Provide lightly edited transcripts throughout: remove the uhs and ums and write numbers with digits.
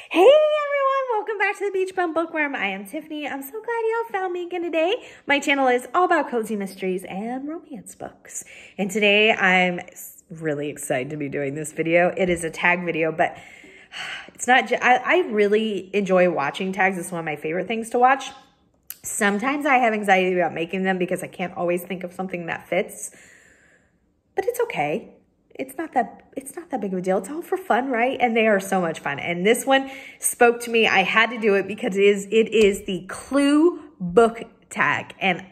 Hey everyone, welcome back to the Beach Bum Bookworm. I am Tiffany. I'm so glad y'all found me again today. My channel is all about cozy mysteries and romance books. And today I'm really excited to be doing this video. It is a tag video, but it's not I really enjoy watching tags. It's one of my favorite things to watch. Sometimes I have anxiety about making them because I can't always think of something that fits. But it's okay. It's not that big of a deal. It's all for fun, right? And they are so much fun. And this one spoke to me. I had to do it because it is the Clue book tag. And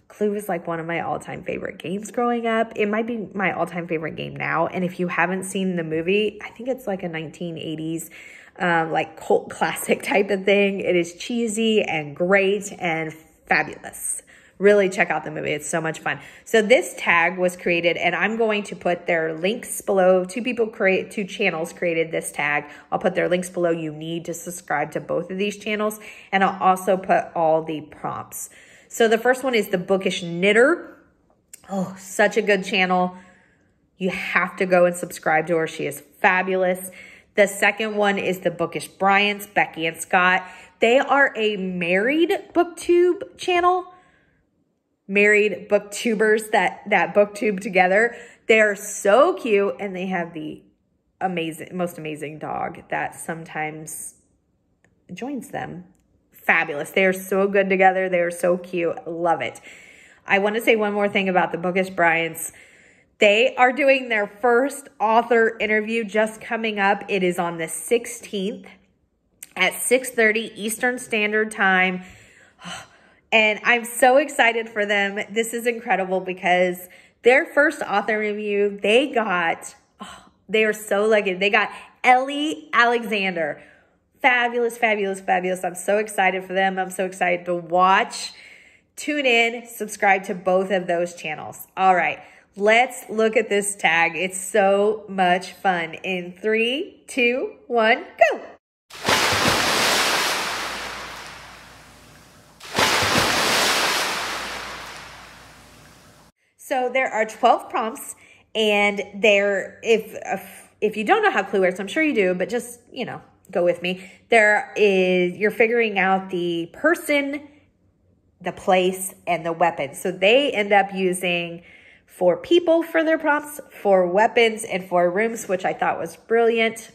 Clue is like one of my all-time favorite games growing up. It might be my all-time favorite game now. And if you haven't seen the movie, I think it's like a 1980s like cult classic type of thing. It is cheesy and great and fabulous. Really check out the movie. It's so much fun. So this tag was created, and I'm going to put their links below. Two channels created this tag. I'll put their links below. You need to subscribe to both of these channels, and I'll also put all the prompts. So the first one is the Bookish Knitter. Oh, such a good channel. You have to go and subscribe to her. She is fabulous. The second one is the Bookish Bryants, Becky and Scott. They are a married booktube channel. Married booktubers that booktube together. They're so cute, and they have the most amazing dog that sometimes joins them. Fabulous. They are so good together. They are so cute. Love it. I want to say one more thing about the Bookish Bryants. They are doing their first author interview just coming up. It is on the 16th at 6:30 Eastern Standard Time. And I'm so excited for them. This is incredible because their first author interview, they are so lucky. They got Ellie Alexander. Fabulous, fabulous, fabulous. I'm so excited for them. I'm so excited to watch. Tune in, subscribe to both of those channels. All right, let's look at this tag. It's so much fun. In 3, 2, 1, go. So there are 12 prompts, and if you don't know how Clue works, I'm sure you do, but just, go with me. You're figuring out the person, the place, and the weapon. So they end up using 4 people for their prompts, 4 weapons, and 4 rooms, which I thought was brilliant.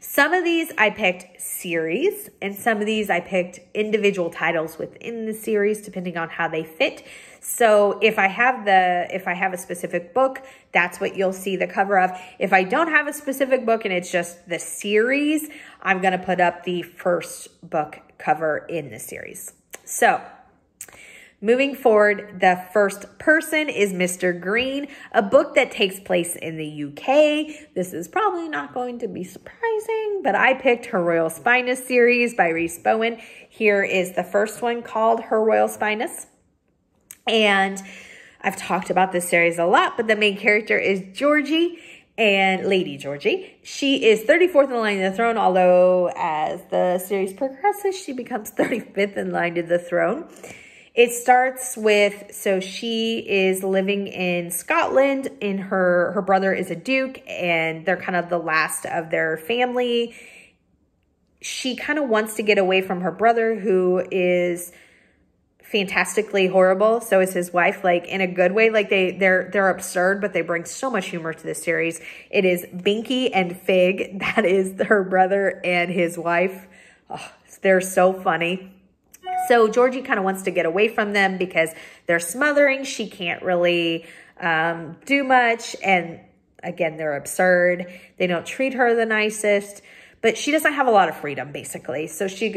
Some of these I picked series, and some of these I picked individual titles within the series, depending on how they fit. So if I have a specific book, that's what you'll see the cover of. If I don't have a specific book and it's just the series, I'm going to put up the first book cover in the series. So moving forward, the first person is Mr. Green, a book that takes place in the UK. This is probably not going to be surprising, but I picked Her Royal Spyness series by Rhys Bowen. Here is the first one called Her Royal Spyness. And I've talked about this series a lot, but the main character is Georgie, and Lady Georgie. She is 34th in line to the throne, although as the series progresses, she becomes 35th in line to the throne. It starts with, so she is living in Scotland, and her brother is a duke, and they're kind of the last of their family. She kind of wants to get away from her brother, who is fantastically horrible. So is his wife, like in a good way. Like they're absurd, but they bring so much humor to this series. It is Binky and Fig. That is her brother and his wife. Oh, they're so funny. So Georgie kind of wants to get away from them because they're smothering. She can't really do much. And again, they're absurd. They don't treat her the nicest, but she doesn't have a lot of freedom, basically. So she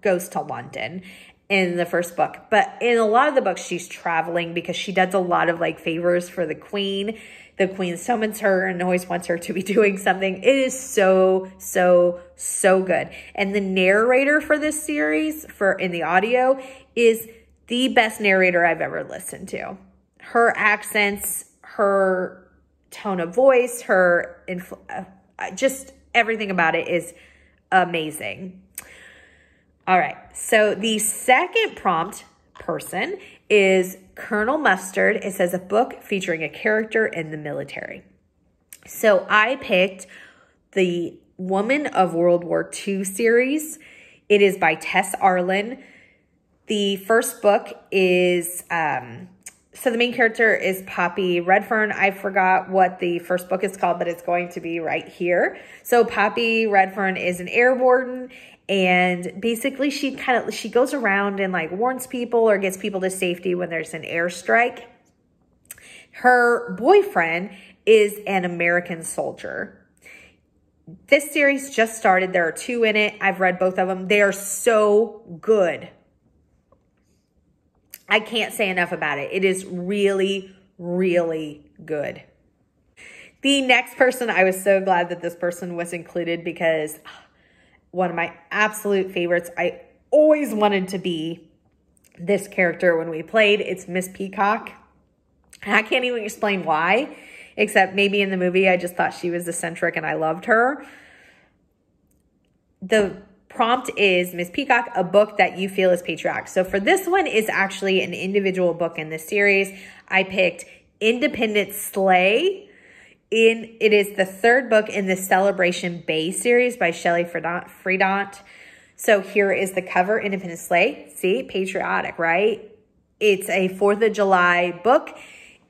goes to London in the first book. But in a lot of the books, she's traveling because she does a lot of like favors for the queen. The queen summons her and always wants her to be doing something. It is so, so, so good. And the narrator for this series, in the audio, is the best narrator I've ever listened to. Her accents, her tone of voice, just everything about it is amazing. All right, so the second prompt person is Colonel Mustard. It says a book featuring a character in the military. So I picked the Woman of World War II series. It is by Tess Arlen. The first book is, so the main character is Poppy Redfern. I forgot what the first book is called, but it's going to be right here. So Poppy Redfern is an air warden, and basically she goes around and like warns people or gets people to safety when there's an airstrike. Her boyfriend is an American soldier. This series just started. There are 2 in it. I've read both of them. They are so good. I can't say enough about it. It is really, really good. The next person, I was so glad that this person was included because one of my absolute favorites, I always wanted to be this character when we played. It's Miss Peacock. And I can't even explain why, except maybe in the movie I just thought she was eccentric and I loved her. The prompt is Miss Peacock, a book that you feel is patriotic. So for this one is actually an individual book in this series. I picked Independent Sleigh. It is the 3rd book in the Celebration Bay series by Shelley Fredant. So here is the cover, Independent Sleigh. See, patriotic, right? It's a 4th of July book.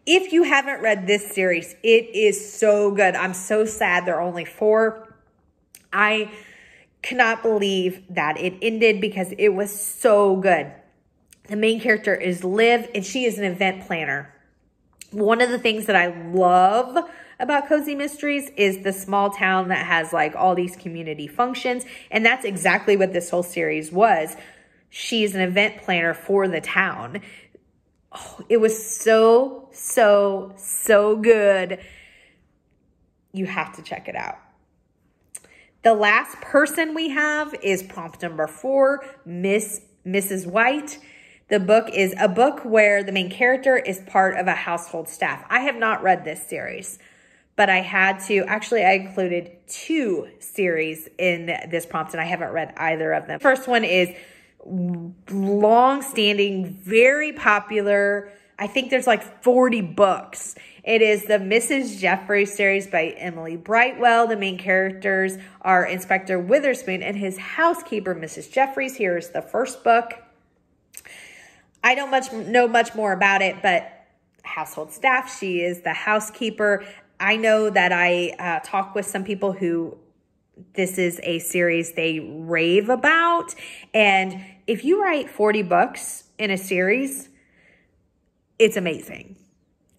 If you haven't read this series, it is so good. I'm so sad there are only 4. I cannot believe that it ended because it was so good. The main character is Liv, and she is an event planner. One of the things that I love about Cozy Mysteries is the small town that has like all these community functions, and that's exactly what this whole series was. She's an event planner for the town. Oh, it was so, so, so good. You have to check it out. The last person we have is prompt number 4, Mrs. White. The book is a book where the main character is part of a household staff. I have not read this series, but I had to. Actually, I included 2 series in this prompt, and I haven't read either of them. First one is long-standing, very popular. I think there's like 40 books. It is the Mrs Jeffery Series by Emily Brightwell. The main characters are Inspector Witherspoon and his housekeeper, Mrs Jeffries. Here's the first book. I don't know much more about it, but household staff, she is the housekeeper. I know that I talk with some people who this is a series they rave about. And if you write 40 books in a series, it's amazing.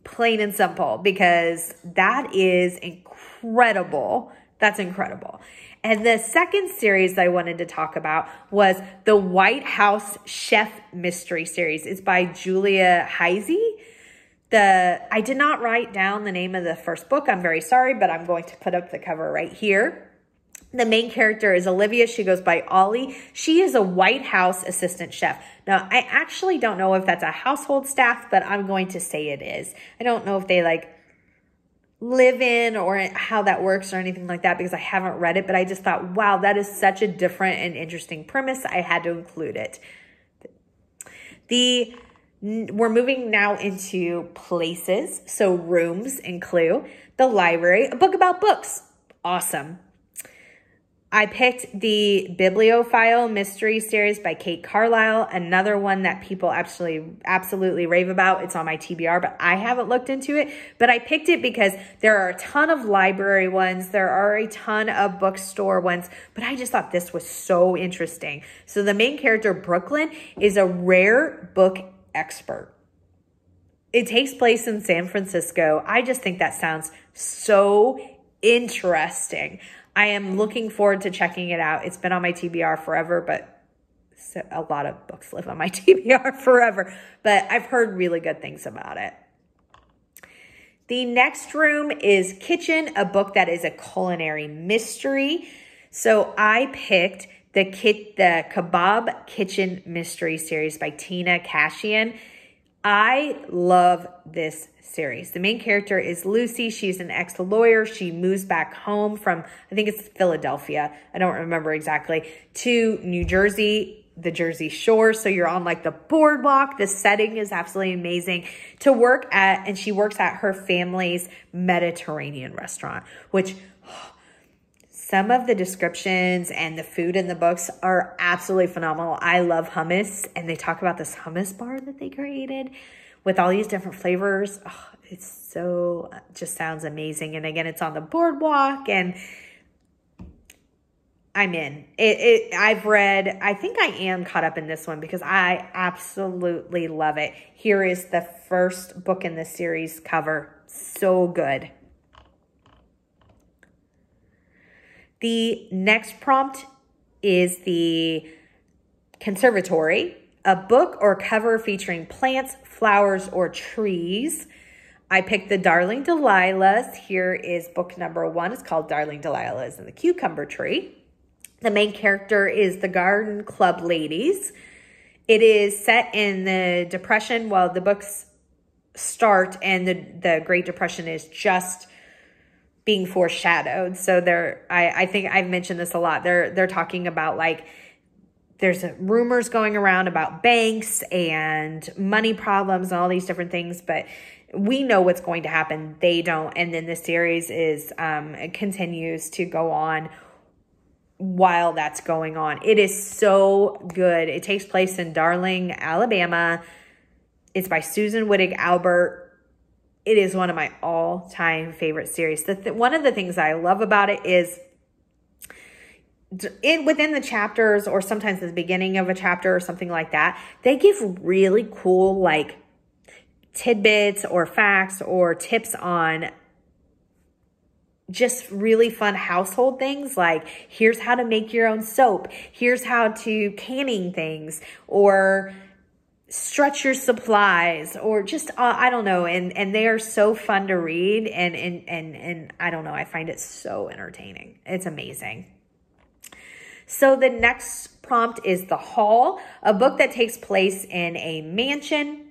Plain and simple, because that is incredible. That's incredible. And the second series that I wanted to talk about was the White House Chef Mystery Series. It's by Julia Heisey. I did not write down the name of the first book. I'm very sorry, but I'm going to put up the cover right here. The main character is Olivia. She goes by Ollie. She is a White House assistant chef. Now, I actually don't know if that's a household staff, but I'm going to say it is. I don't know if they like live in or how that works or anything like that because I haven't read it, but I just thought, wow, that is such a different and interesting premise. I had to include it. We're moving now into places. So rooms and Clue. The library, a book about books. Awesome. I picked the Bibliophile Mystery Series by Kate Carlisle, another one that people absolutely rave about. It's on my TBR, but I haven't looked into it. But I picked it because there are a ton of library ones. There are a ton of bookstore ones, but I just thought this was so interesting. So the main character, Brooklyn, is a rare book expert. It takes place in San Francisco. I just think that sounds so interesting. I am looking forward to checking it out. It's been on my TBR forever, but a lot of books live on my TBR forever. But I've heard really good things about it. The next room is Kitchen, a book that is a culinary mystery. So I picked the Kebab Kitchen Mystery Series by Tina Cashian. I love this series. The main character is Lucy. She's an ex-lawyer. She moves back home from, I think it's Philadelphia, I don't remember exactly, to New Jersey, the Jersey Shore. So you're on like the boardwalk. The setting is absolutely amazing to work at, and she works at her family's Mediterranean restaurant, which some of the descriptions and the food in the books are absolutely phenomenal. I love hummus, and they talk about this hummus bar that they created with all these different flavors. Oh, it's so, just sounds amazing. And again, it's on the boardwalk, and I'm in. I've read, I think I am caught up in this one because I absolutely love it. Here is the first book in the series cover. So good. The next prompt is the Conservatory, a book or cover featuring plants, flowers, or trees. I picked the Darling Delilahs. Here is book number 1. It's called Darling Delilahs and the Cucumber Tree. The main character is the Garden Club ladies. It is set in the Depression. Well, the books start and the Great Depression is just being foreshadowed. So I think I've mentioned this a lot. They're talking about, like, there's rumors going around about banks and money problems and all these different things, but we know what's going to happen. They don't. And then the series it continues to go on while that's going on. It is so good. It takes place in Darling, Alabama. It's by Susan Wittig Albert. It is one of my all-time favorite series. One of the things I love about it is within the chapters, or sometimes at the beginning of a chapter or something like that, they give really cool, like, tidbits or facts or tips on just really fun household things. Like, here's how to make your own soap. Here's how to canning things, or stretch your supplies, or just, I don't know. And they are so fun to read. And I don't know, I find it so entertaining. It's amazing. So the next prompt is The Hall, a book that takes place in a mansion.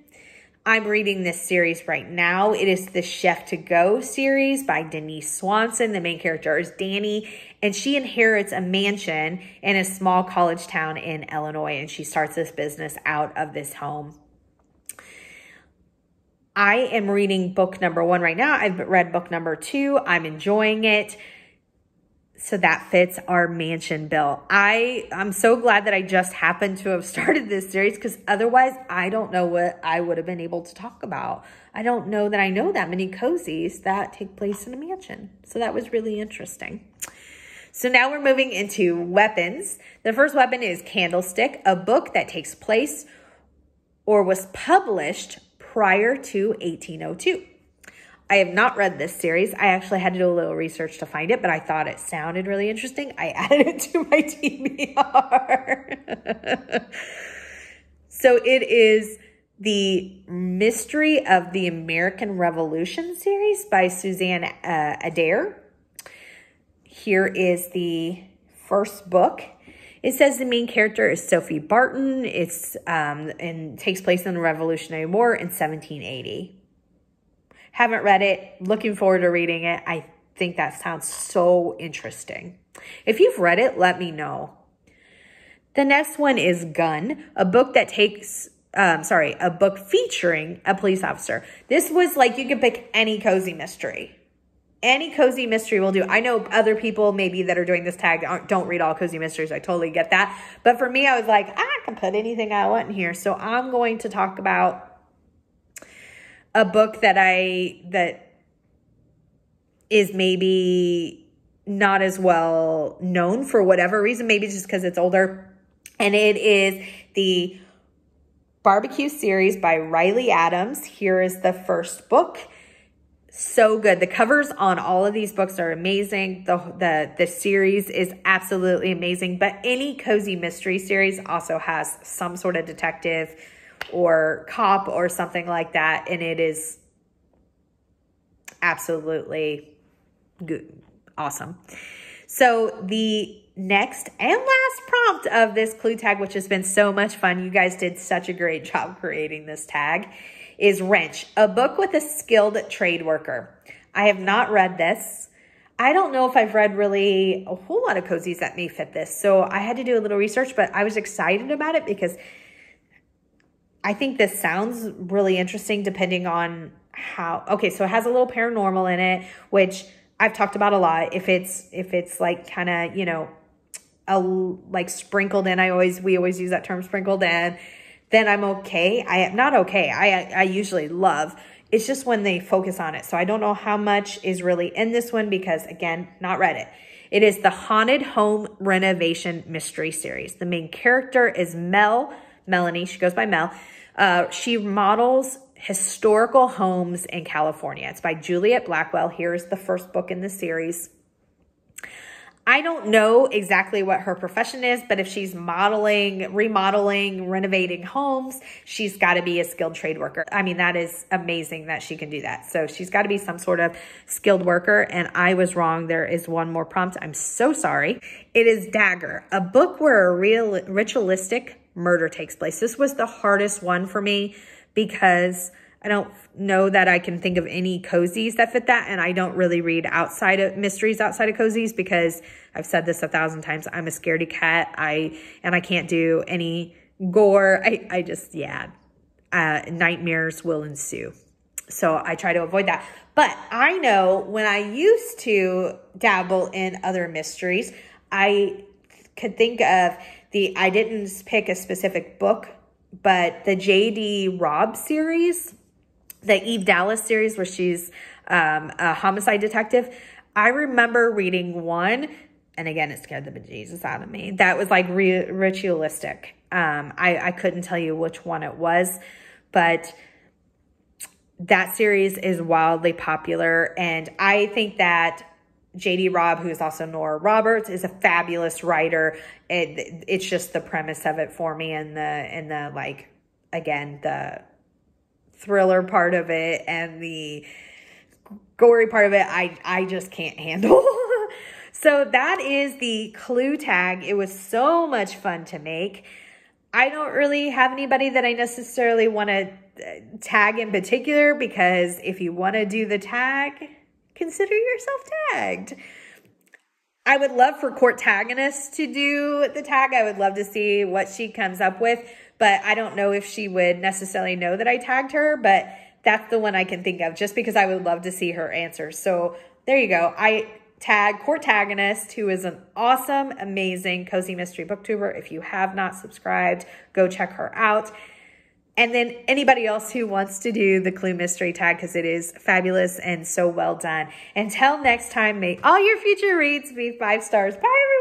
I'm reading this series right now. It is the Chef to Go series by Denise Swanson. The main character is Danny, and she inherits a mansion in a small college town in Illinois, and she starts this business out of this home. I am reading book number 1 right now. I've read book number 2. I'm enjoying it. So that fits our mansion bill. I'm so glad that I just happened to have started this series, because otherwise I don't know what I would have been able to talk about. I don't know that I know that many cozies that take place in a mansion. So that was really interesting. So now we're moving into weapons. The first weapon is Candlestick, a book that takes place or was published prior to 1802. I have not read this series. I actually had to do a little research to find it, but I thought it sounded really interesting. I added it to my TBR. So it is the Mystery of the American Revolution series by Suzanne Adair. Here is the first book. It says the main character is Sophie Barton. It's and takes place in the Revolutionary War in 1780. Haven't read it. Looking forward to reading it. I think that sounds so interesting. If you've read it, let me know. The next one is Gun, a book that takes, a book featuring a police officer. This was like, you could pick any cozy mystery. Any cozy mystery will do. I know other people maybe that are doing this tag don't read all cozy mysteries. I totally get that. But for me, I was like, I can put anything I want in here. So I'm going to talk about a book that is maybe not as well known for whatever reason, maybe just because it's older. And it is the Barbecue series by Riley Adams. Here is the first book. So good. The covers on all of these books are amazing. The series is absolutely amazing. But any cozy mystery series also has some sort of detective or cop or something like that, and it is absolutely good, awesome. So the next and last prompt of this clue tag, which has been so much fun, you guys did such a great job creating this tag, is Wrench, a book with a skilled trade worker. I have not read this. I don't know if I've read really a whole lot of cozies that may fit this, so I had to do a little research, but I was excited about it because I think this sounds really interesting depending on how, okay, so it has a little paranormal in it, which I've talked about a lot. If it's like kind of, you know, like sprinkled in, we always use that term, sprinkled in, then I'm okay. I am not okay. I usually love. It's just when they focus on it. So I don't know how much is really in this one because, again, not read it. It is the Haunted Home Renovation Mystery Series. The main character is Melanie. She goes by Mel. She models historical homes in California. It's by Juliet Blackwell. Here's the first book in the series. I don't know exactly what her profession is, but if she's modeling, remodeling, renovating homes, she's got to be a skilled trade worker. I mean, that is amazing that she can do that. So she's got to be some sort of skilled worker. And I was wrong. There is one more prompt. I'm so sorry. It is Dagger, a book where a real ritualistic murder takes place. This was the hardest one for me because I don't know that I can think of any cozies that fit that. And I don't really read mysteries outside of cozies because I've said this 1,000 times. I'm a scaredy cat. And I can't do any gore. I just, yeah, nightmares will ensue. So I try to avoid that. But I know when I used to dabble in other mysteries, I could think of I didn't pick a specific book, but the J.D. Robb series, the Eve Dallas series where she's a homicide detective. I remember reading one, and again, it scared the bejesus out of me. That was like ritualistic. I couldn't tell you which one it was, but that series is wildly popular. And I think that J.D. Robb, who is also Nora Roberts, is a fabulous writer. It's just the premise of it for me and the like, again, the thriller part of it and the gory part of it, I just can't handle. So that is the clue tag. It was so much fun to make. I don't really have anybody that I necessarily want to tag in particular because if you want to do the tag, consider yourself tagged. I would love for Courtagonist to do the tag. I would love to see what she comes up with, but I don't know if she would necessarily know that I tagged her, but that's the one I can think of just because I would love to see her answer. So there you go. I tag Courtagonist, who is an awesome, amazing cozy mystery booktuber. If you have not subscribed, go check her out. And then anybody else who wants to do the clue mystery tag because it is fabulous and so well done. Until next time, may all your future reads be 5 stars. Bye, everyone.